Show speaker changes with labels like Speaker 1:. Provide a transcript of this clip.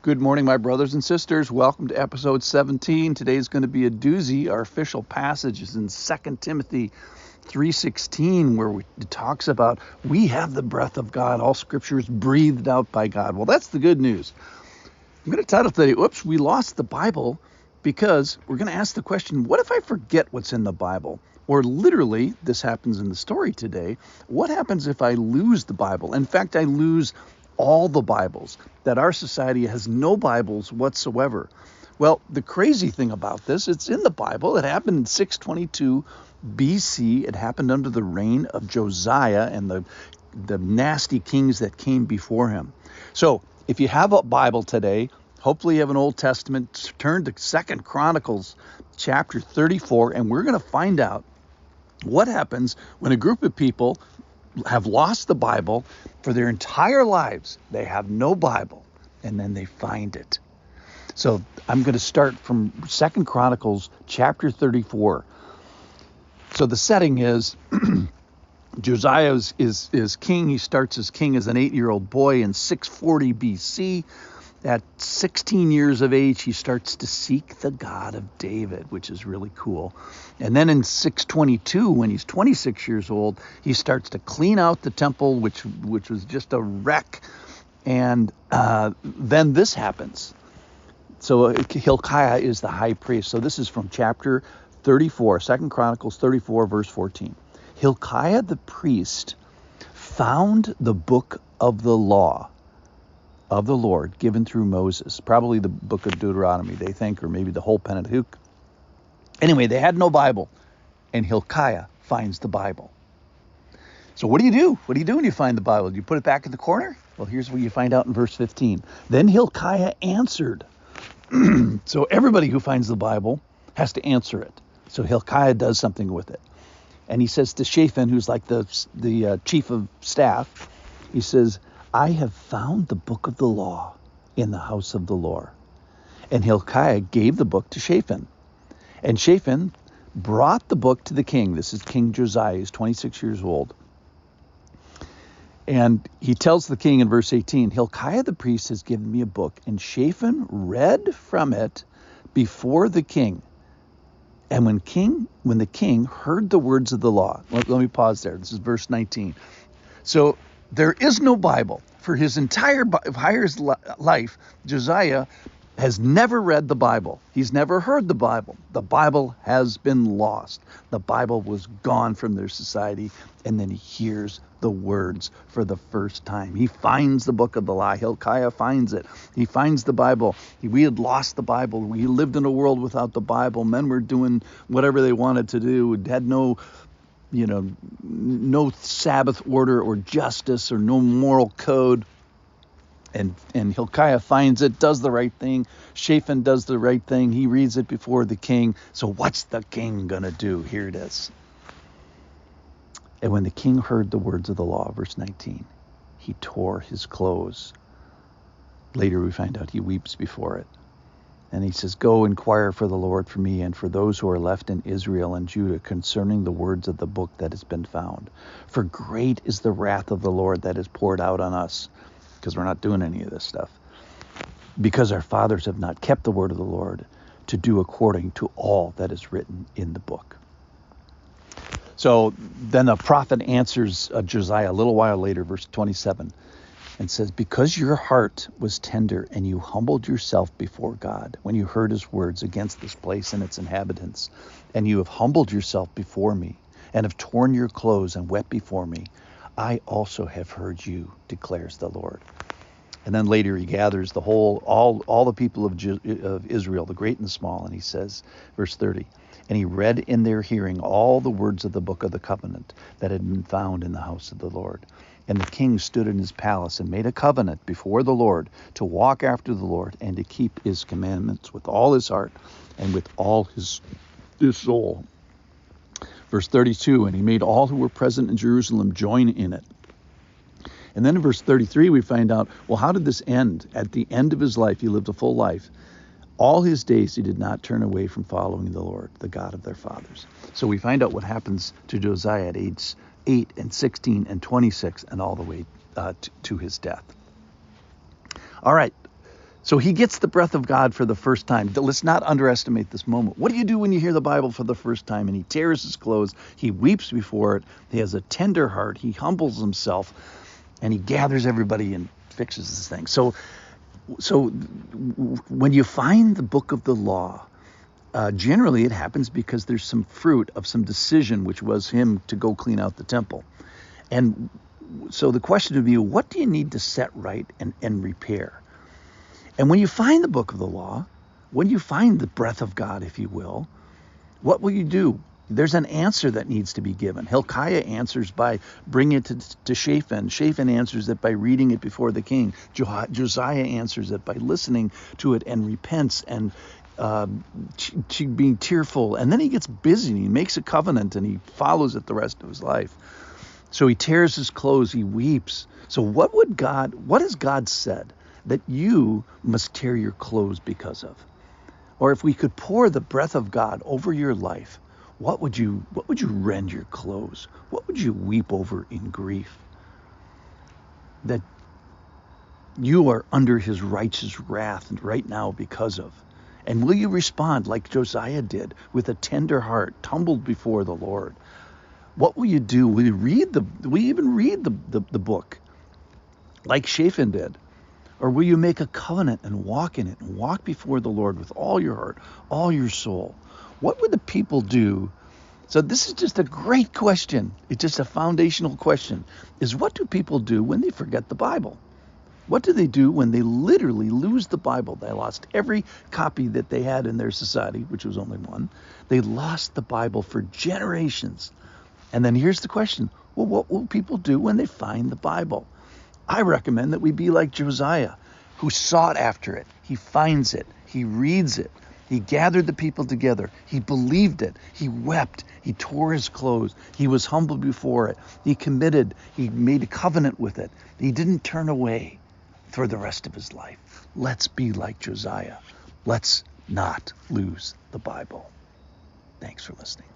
Speaker 1: Good morning, my brothers and sisters. Welcome to episode 17. Today's going to be a doozy. Our official passage is in 2 Timothy 3:16, where it talks about we have the breath of God. All scripture is breathed out by God. Well, that's the good news. I'm going to title today, Oops, We Lost the Bible, because we're going to ask the question, what if I forget what's in the Bible? Or literally, this happens in the story today, what happens if I lose the Bible? In fact, I lose all the Bibles, that our society has no Bibles whatsoever. Well, the crazy thing about this, it's in the Bible. It happened in 622 BC. It happened under the reign of Josiah and the nasty kings that came before him. So if you have a Bible today, hopefully you have an Old Testament, turn to 2 Chronicles chapter 34, and we're going to find out what happens when a group of people have lost the Bible for their entire lives. They have no Bible, and then they find it. So I'm going to start from 2 Chronicles chapter 34. So the setting is Josiah is king. He starts as king as an 8-year-old boy in 640 BC. At 16 years of age, he starts to seek the God of David, which is really cool. And then in 622, when he's 26 years old, he starts to clean out the temple, which was just a wreck. And then this happens. So Hilkiah is the high priest. So this is from chapter 34, 2 Chronicles 34, verse 14. Hilkiah the priest found the book of the law of the Lord given through Moses, probably the book of Deuteronomy, they think, or maybe the whole Pentateuch. Anyway, they had no Bible, and Hilkiah finds the Bible. So what do you do? What do you do when you find the Bible? Do you put it back in the corner? Well, here's what you find out in verse 15. Then Hilkiah answered. So everybody who finds the Bible has to answer it. So Hilkiah does something with it. And he says to Shaphan, who's like the chief of staff, he says, I have found the book of the law in the house of the Lord. And Hilkiah gave the book to Shaphan. And Shaphan brought the book to the king. This is King Josiah. He's 26 years old. And he tells the king in verse 18, Hilkiah the priest has given me a book. And Shaphan read from it before the king. And when the king heard the words of the law. Let me pause there. This is verse 19. So there is no Bible. For his entire life, Josiah has never read the Bible. He's never heard the Bible. The Bible has been lost. The Bible was gone from their society, and then he hears the words for the first time. He finds the book of the law. Hilkiah finds it. He finds the Bible. We had lost the Bible. We lived in a world without the Bible. Men were doing whatever they wanted to do. Had no Sabbath order or justice or no moral code. And Hilkiah finds it, does the right thing. Shaphan does the right thing. He reads it before the king. So what's the king going to do? Here it is. And when the king heard the words of the law, verse 19, he tore his clothes. Later we find out he weeps before it. And he says, go inquire for the Lord for me and for those who are left in Israel and Judah concerning the words of the book that has been found. For great is the wrath of the Lord that is poured out on us, because we're not doing any of this stuff, because our fathers have not kept the word of the Lord to do according to all that is written in the book. So then the prophet answers Josiah a little while later, verse 27. And says, because your heart was tender and you humbled yourself before God when you heard his words against this place and its inhabitants, and you have humbled yourself before me and have torn your clothes and wept before me, I also have heard you, declares the Lord. And then later he gathers all the people of Israel, the great and the small, and he says, verse 30, and he read in their hearing all the words of the book of the covenant that had been found in the house of the Lord. And the king stood in his palace and made a covenant before the Lord to walk after the Lord and to keep his commandments with all his heart and with all his soul. Verse 32, and he made all who were present in Jerusalem join in it. And then in verse 33, we find out, well, how did this end? At the end of his life, he lived a full life. All his days he did not turn away from following the Lord, the God of their fathers. So we find out what happens to Josiah at age 8 and 16 and 26 and all the way to his death. All right. So he gets the breath of God for the first time. Let's not underestimate this moment. What do you do when you hear the Bible for the first time? And he tears his clothes. He weeps before it. He has a tender heart. He humbles himself, and he gathers everybody and fixes this thing. So when you find the book of the law, generally it happens because there's some fruit of some decision, which was him to go clean out the temple. And so the question would be, what do you need to set right and repair? And when you find the book of the law, when you find the breath of God, if you will, what will you do? There's an answer that needs to be given. Hilkiah answers by bringing it to Shaphan. Shaphan answers it by reading it before the king. Josiah answers it by listening to it and repents and being tearful. And then he gets busy and he makes a covenant and he follows it the rest of his life. So he tears his clothes, he weeps. So what has God said that you must tear your clothes because of? Or if we could pour the breath of God over your life, what would you rend your clothes? What would you weep over in grief? That you are under his righteous wrath right now because of. And will you respond like Josiah did, with a tender heart, tumbled before the Lord? What will you do? Will you even read the book like Shaphan did? Or will you make a covenant and walk in it and walk before the Lord with all your heart, all your soul? What would the people do? So this is just a great question. It's just a foundational question. Is what do people do when they forget the Bible? What do they do when they literally lose the Bible? They lost every copy that they had in their society, which was only one. They lost the Bible for generations. And then here's the question. Well, what will people do when they find the Bible? I recommend that we be like Josiah, who sought after it. He finds it. He reads it. He gathered the people together. He believed it. He wept. He tore his clothes. He was humble before it. He committed. He made a covenant with it. He didn't turn away for the rest of his life. Let's be like Josiah. Let's not lose the Bible. Thanks for listening.